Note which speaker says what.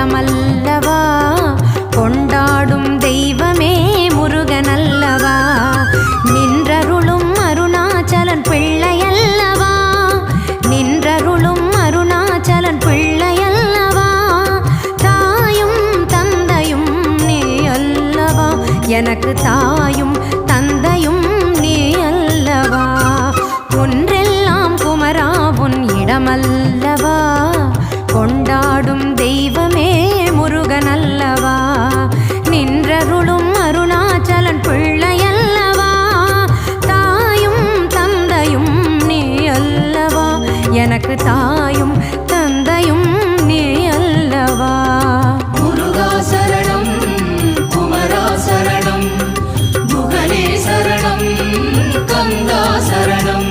Speaker 1: இடமல்லவா, கொண்டாடும் தெய்வமே முருகனல்லவா, நின்றருளும் அருணாச்சலன் பிள்ளையல்லவா, நின்றருளும் அருணாச்சலன் பிள்ளையல்லவா, தாயும் தந்தையும் நீ அல்லவா, எனக்கு தாயும் தந்தையும் நீ அல்லவா, ஒன்றெல்லாம் குமரா உன் இடமல்லவா, கொண்டாடும் தெய்வமே முருகனல்லவா, நின்றருளும் அருணாச்சலன் பிள்ளையல்லவா, தாயும் தந்தையும் நீ அல்லவா, எனக்கு தாயும் தந்தையும் நீ அல்லவா.
Speaker 2: முருகா சரணம், குமரா சரணம், முகனே சரணம், கந்தா சரணம்.